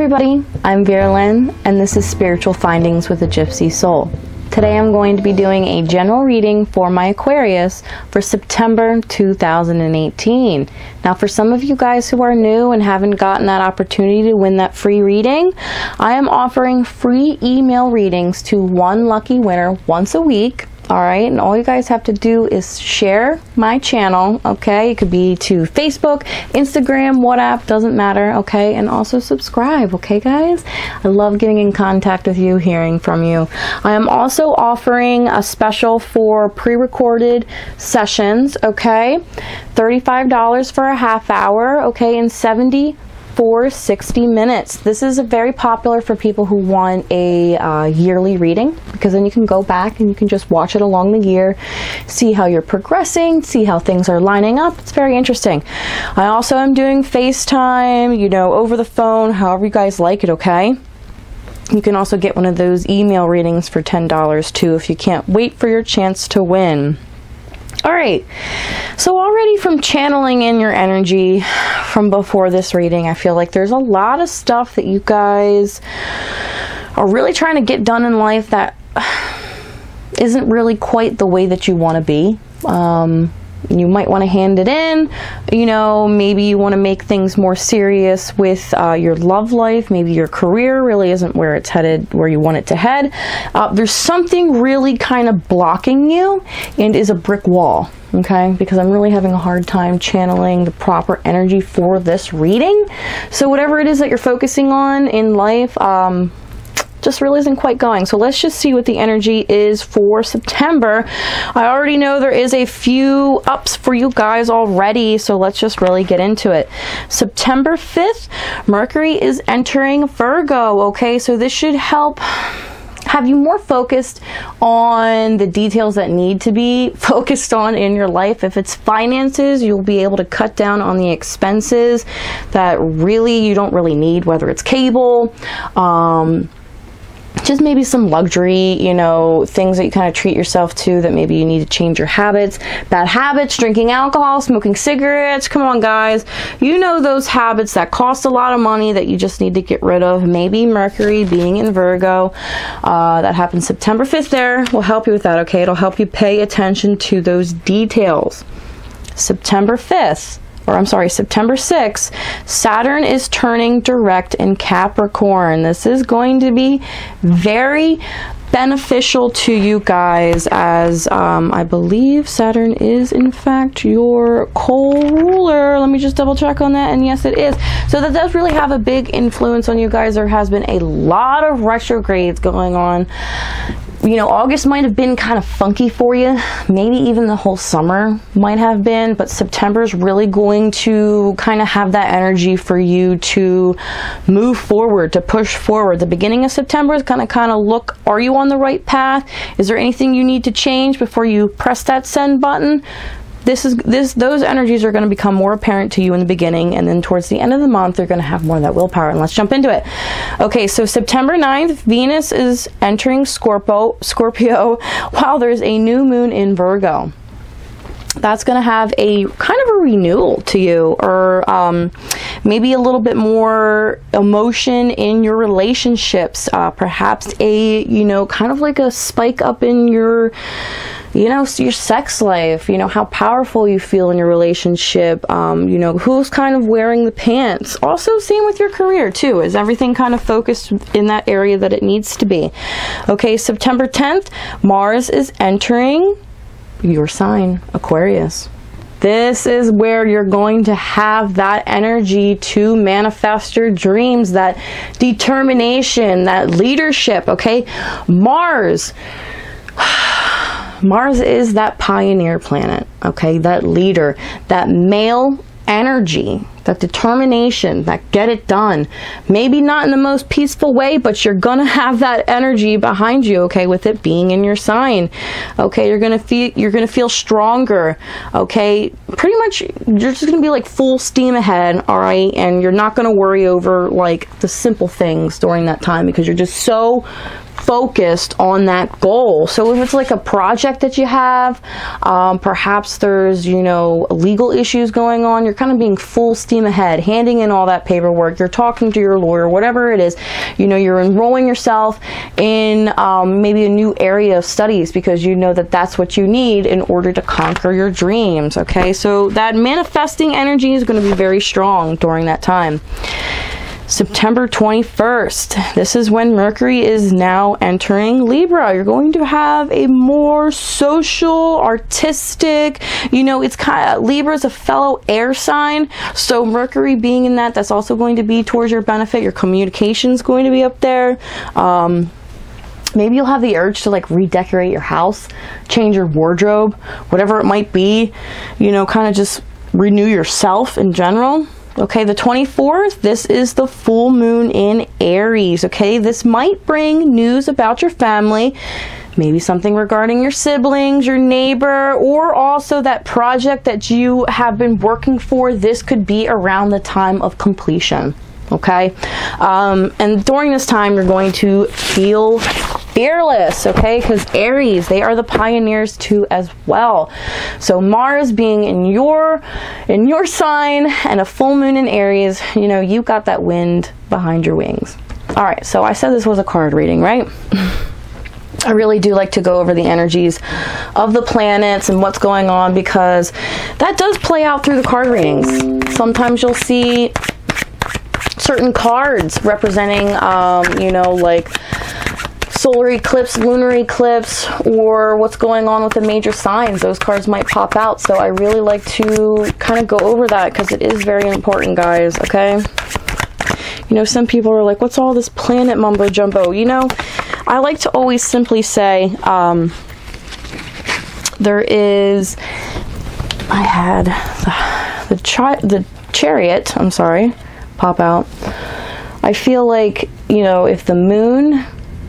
everybody, I'm Vera Lynn, and this is Spiritual Findings with a Gypsy Soul. Today I'm going to be doing a general reading for my Aquarius for September 2018. Now for some of you guys who are new and haven't gotten that opportunity to win that free reading, I am offering free email readings to one lucky winner once a week. Alright, and all you guys have to do is share my channel, okay? It could be to Facebook, Instagram, WhatsApp, doesn't matter, okay? And also subscribe, okay guys? I love getting in contact with you, hearing from you. I am also offering a special for pre-recorded sessions, okay? $35 for a half hour, okay? And $70 for 60 minutes. This is very popular for people who want a yearly reading, because then you can go back and you can just watch it along the year, see how you're progressing, see how things are lining up. It's very interesting. I also am doing FaceTime, you know, over the phone, however you guys like it, okay? You can also get one of those email readings for $10 too if you can't wait for your chance to win. Alright, so already from channeling in your energy from before this reading, I feel like there's a lot of stuff that you guys are really trying to get done in life that isn't really quite the way that you want to be. You might want to hand it in, you know, maybe you want to make things more serious with your love life. Maybe your career really isn't where it's headed, where you want it to head. There's something really kind of blocking you and is a brick wall, okay? Because I'm really having a hard time channeling the proper energy for this reading. So whatever it is that you're focusing on in life, just really isn't quite going. So let's just see what the energy is for September. I already know there is a few ups for you guys already, so let's just really get into it. September 5th, Mercury is entering Virgo, okay? So this should help have you more focused on the details that need to be focused on in your life. If it's finances, you'll be able to cut down on the expenses that really you don't really need, whether it's cable, just maybe some luxury, you know, things that you kind of treat yourself to that maybe you need to change your habits. Bad habits, drinking alcohol, smoking cigarettes. Come on, guys. You know those habits that cost a lot of money that you just need to get rid of. Maybe Mercury being in Virgo, that happens September 5th there, will help you with that, okay? It'll help you pay attention to those details. September 5th. Or I'm sorry, September 6th, Saturn is turning direct in Capricorn. This is going to be very beneficial to you guys, as I believe Saturn is in fact your co-ruler. Let me just double check on that, and yes it is. So that does really have a big influence on you guys. There has been a lot of retrogrades going on. You know, August might have been kind of funky for you. Maybe even the whole summer might have been. But September is really going to kind of have that energy for you to move forward, to push forward. The beginning of September is going to kind of look, are you on the right path? Is there anything you need to change before you press that send button? Those energies are going to become more apparent to you in the beginning, and then towards the end of the month you're going to have more of that willpower. And let's jump into it. Okay, so September 9th, Venus is entering Scorpio while there's a new moon in Virgo. That's going to have a kind of a renewal to you, or maybe a little bit more emotion in your relationships, perhaps a, you know, kind of like a spike up in your, you know, your sex life, you know, how powerful you feel in your relationship, you know, who's kind of wearing the pants. Also, same with your career too. Is everything kind of focused in that area that it needs to be? Okay, September 10th, Mars is entering your sign, Aquarius. This is where you're going to have that energy to manifest your dreams, that determination, that leadership, okay? Mars is that pioneer planet, okay? That leader, that male energy, that determination, that get it done. Maybe not in the most peaceful way, but you're gonna have that energy behind you, okay, with it being in your sign. Okay, you're gonna feel stronger, okay? Pretty much you're just gonna be like full steam ahead, all right? And you're not gonna worry over like the simple things during that time, because you're just so focused on that goal. So if it's like a project that you have, perhaps there's, you know, legal issues going on, you're kind of being full steam ahead, handing in all that paperwork, you're talking to your lawyer, whatever it is, you know, you're enrolling yourself in maybe a new area of studies because you know that that's what you need in order to conquer your dreams. Okay, so that manifesting energy is going to be very strong during that time. September 21st, this is when Mercury is now entering Libra. You're going to have a more social, artistic, you know, it's kind of, Libra is a fellow air sign, so Mercury being in that, that's also going to be towards your benefit. Your communication is going to be up there. Maybe you'll have the urge to like redecorate your house, change your wardrobe, whatever it might be, you know, kind of just renew yourself in general. Okay, the 24th, this is the full moon in Aries. Okay, this might bring news about your family, maybe something regarding your siblings, your neighbor, or also that project that you have been working for. This could be around the time of completion. Okay, and during this time you're going to feel fearless, okay, because Aries, they are the pioneers too as well. So Mars being in your sign and a full moon in Aries, you know, you got that wind behind your wings. All right, so I said this was a card reading, right? I really do like to go over the energies of the planets and what's going on, because that does play out through the card readings. Sometimes you'll see certain cards representing, you know, like solar eclipse, lunar eclipse, or what's going on with the major signs. Those cards might pop out. So I really like to kind of go over that because it is very important, guys, okay? You know, some people are like, what's all this planet mumbo jumbo? You know, I like to always simply say, there is, I had the Chariot, I'm sorry, pop out. I feel like, you know, if the moon,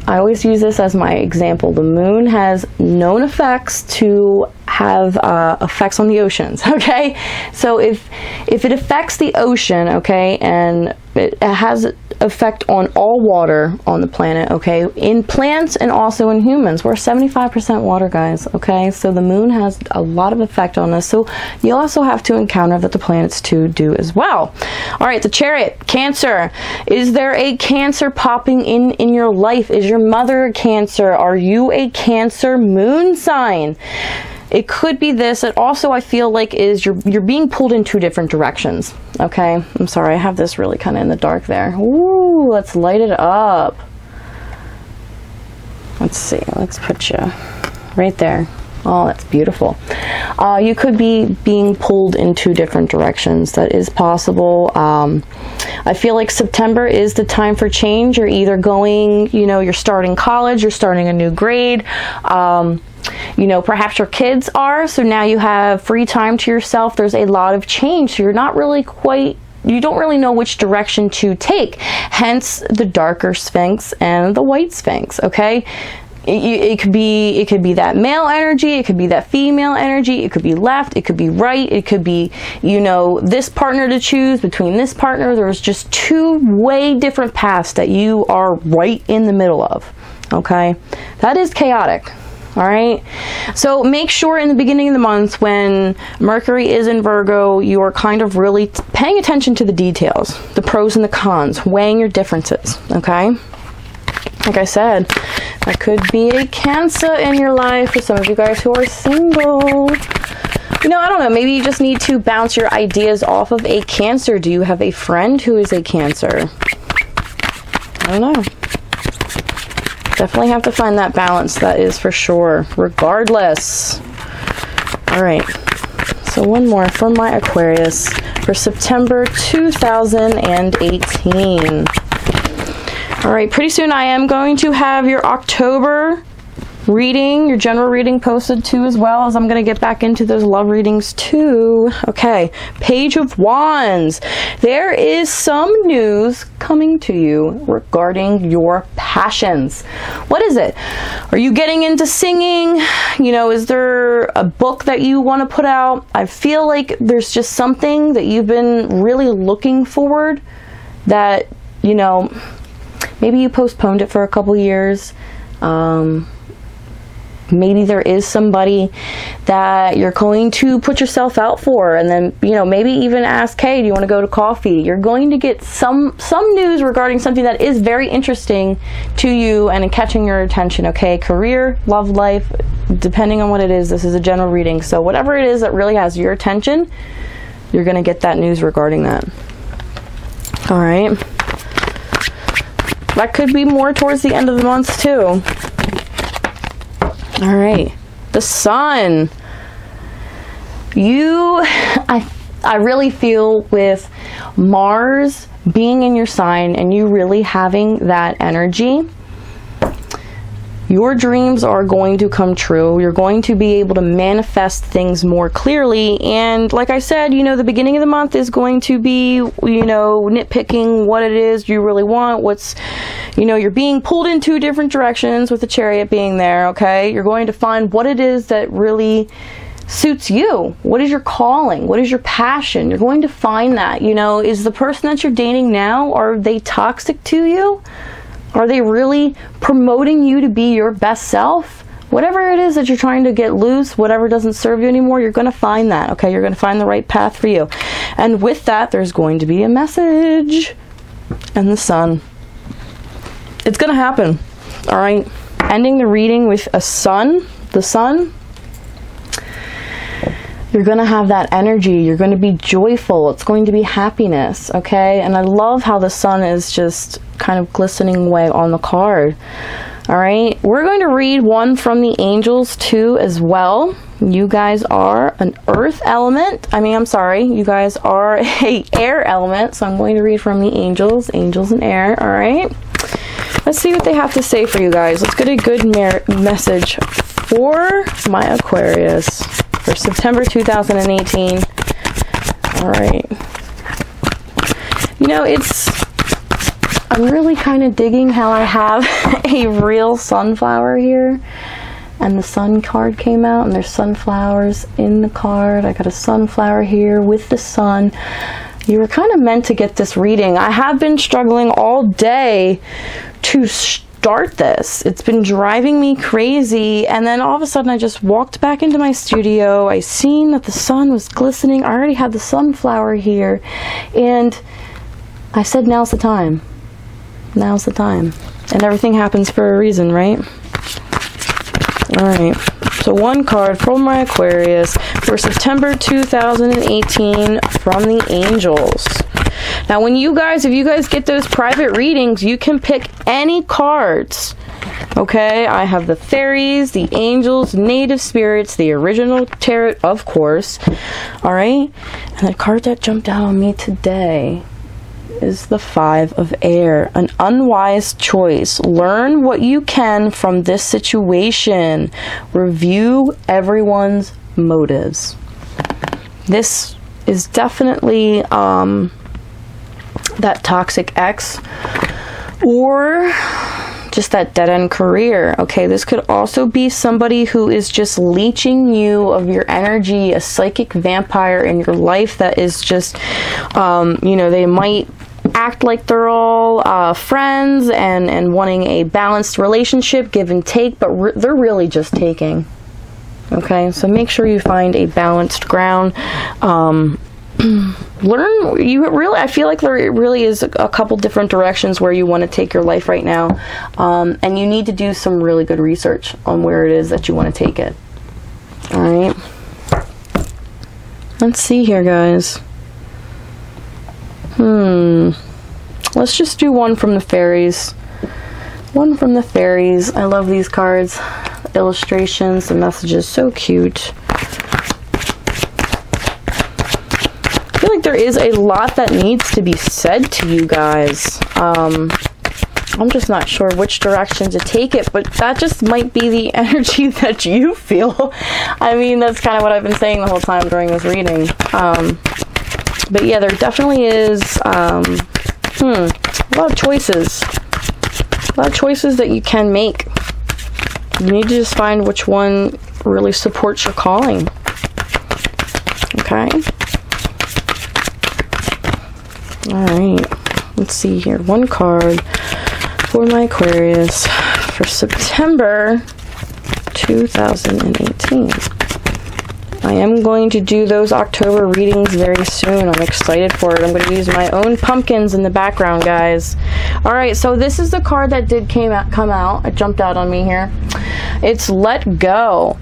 I always use this as my example, the moon has known effects to have effects on the oceans, okay? So if it affects the ocean, okay, and it has effect on all water on the planet, okay, in plants and also in humans. We're 75% water, guys, okay? So the moon has a lot of effect on us. So you also have to encounter that the planets too do as well. All right, the Chariot, Cancer. Is there a Cancer popping in your life? Is your mother a Cancer? Are you a Cancer moon sign? It could be this. It also, I feel like, is you're being pulled in two different directions. Okay, I'm sorry, I have this really kind of in the dark there. Ooh, let's light it up. Let's see, let's put you right there. Oh, that's beautiful. You could be being pulled in two different directions. That is possible. I feel like September is the time for change. You're either going, you know, you're starting college, you're starting a new grade. You know, perhaps your kids are, so now you have free time to yourself. There's a lot of change, so you're not really quite, you don't really know which direction to take. Hence the darker Sphinx and the white Sphinx, okay? It could be that male energy, it could be that female energy, it could be left, it could be right, it could be, you know, this partner to choose between this partner. There's just two way different paths that you are right in the middle of, okay? That is chaotic. All right, so make sure in the beginning of the month when Mercury is in Virgo, you are kind of really paying attention to the details, the pros and the cons, weighing your differences, okay? Like I said, that could be a Cancer in your life for some of you guys who are single. You know, I don't know, maybe you just need to bounce your ideas off of a Cancer. Do you have a friend who is a Cancer? I don't know. Definitely have to find that balance, that is for sure, regardless. All right, so one more from my Aquarius for September 2018. All right, pretty soon I am going to have your October reading, your general reading posted too, as well as I'm going to get back into those love readings too. Okay, Page of Wands. There is some news coming to you regarding your passions. What is it? Are you getting into singing? You know, is there a book that you want to put out? I feel like there's just something that you've been really looking forward that, you know, maybe you postponed it for a couple years. Maybe there is somebody that you're going to put yourself out for, and then, you know, maybe even ask, hey, do you want to go to coffee? You're going to get some news regarding something that is very interesting to you and catching your attention, okay? Career, love life, depending on what it is, this is a general reading. So whatever it is that really has your attention, you're going to get that news regarding that. All right. That could be more towards the end of the month too. All right, the sun. I really feel with Mars being in your sign and you really having that energy, your dreams are going to come true. You're going to be able to manifest things more clearly. And like I said, you know, the beginning of the month is going to be, you know, nitpicking what it is you really want. What's, you know, you're being pulled in two different directions with the Chariot being there, okay? You're going to find what it is that really suits you. What is your calling? What is your passion? You're going to find that, you know, is the person that you're dating now, are they toxic to you? Are they really promoting you to be your best self? Whatever it is that you're trying to get loose, whatever doesn't serve you anymore, you're going to find that, okay? You're going to find the right path for you. And with that, there's going to be a message. And the sun. It's going to happen, all right? Ending the reading with a sun, the sun. You're going to have that energy. You're going to be joyful. It's going to be happiness, okay? And I love how the sun is just kind of glistening away on the card. All right, we're going to read one from the angels too as well. You guys are an earth element. You guys are a air element. So I'm going to read from the angels, angels and air. All right, let's see what they have to say for you guys. Let's get a good message for my Aquarius for September 2018. All right. You know, I'm really kind of digging how I have a real sunflower here. And the sun card came out and there's sunflowers in the card. I got a sunflower here with the sun. You were kind of meant to get this reading. I have been struggling all day to start this. It's been driving me crazy, and then all of a sudden I just walked back into my studio. I seen that the sun was glistening. I already had the sunflower here, and I said, now's the time. Now's the time. And everything happens for a reason, right? Alright, so one card from my Aquarius for September 2018 from the angels. Now when if you guys get those private readings, you can pick any cards. Okay, I have the fairies, the angels, native spirits, the original tarot, of course. Alright, and the card that jumped out on me today is the Five of Air. An unwise choice. Learn what you can from this situation. Review everyone's motives. This is definitely that toxic ex, or just that dead-end career. Okay, this could also be somebody who is just leeching you of your energy, a psychic vampire in your life that is just, you know, they might act like they're all friends and wanting a balanced relationship, give and take, but they're really just taking. Okay, so make sure you find a balanced ground. I feel like there really is a couple different directions where you want to take your life right now, and you need to do some really good research on where it is that you want to take it. All right, let's see here, guys. Let's just do one from the fairies. One from the fairies. I love these cards. The illustrations, the messages, so cute. I feel like there is a lot that needs to be said to you guys. I'm just not sure which direction to take it, but that just might be the energy that you feel. I mean, that's kind of what I've been saying the whole time during this reading. But yeah, there definitely is a lot of choices. A lot of choices that you can make. You need to just find which one really supports your calling. Okay? Alright. Let's see here. One card for my Aquarius for September 2018. I am going to do those October readings very soon. I'm excited for it. I'm going to use my own pumpkins in the background, guys. Alright, so this is the card that did come out. It jumped out on me here. It's let go.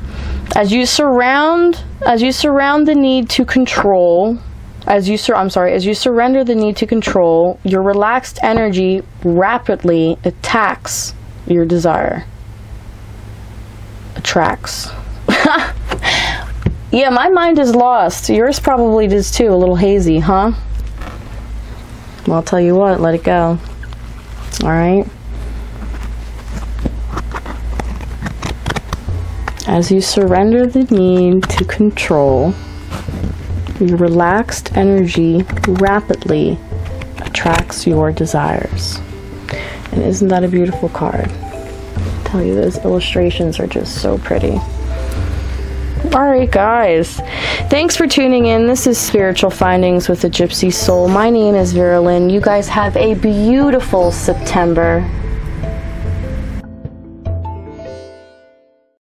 As you surrender the need to control, as you surrender the need to control, your relaxed energy rapidly attacks your desire. Attracts. Yeah, my mind is lost. Yours probably is too. A little hazy, huh? Well, I'll tell you what, let it go. Alright? As you surrender the need to control, your relaxed energy rapidly attracts your desires. And isn't that a beautiful card? I tell you, those illustrations are just so pretty. Alright guys, thanks for tuning in. This is Spiritual Findings with a Gypsy Soul. My name is Vera Lynn. You guys have a beautiful September.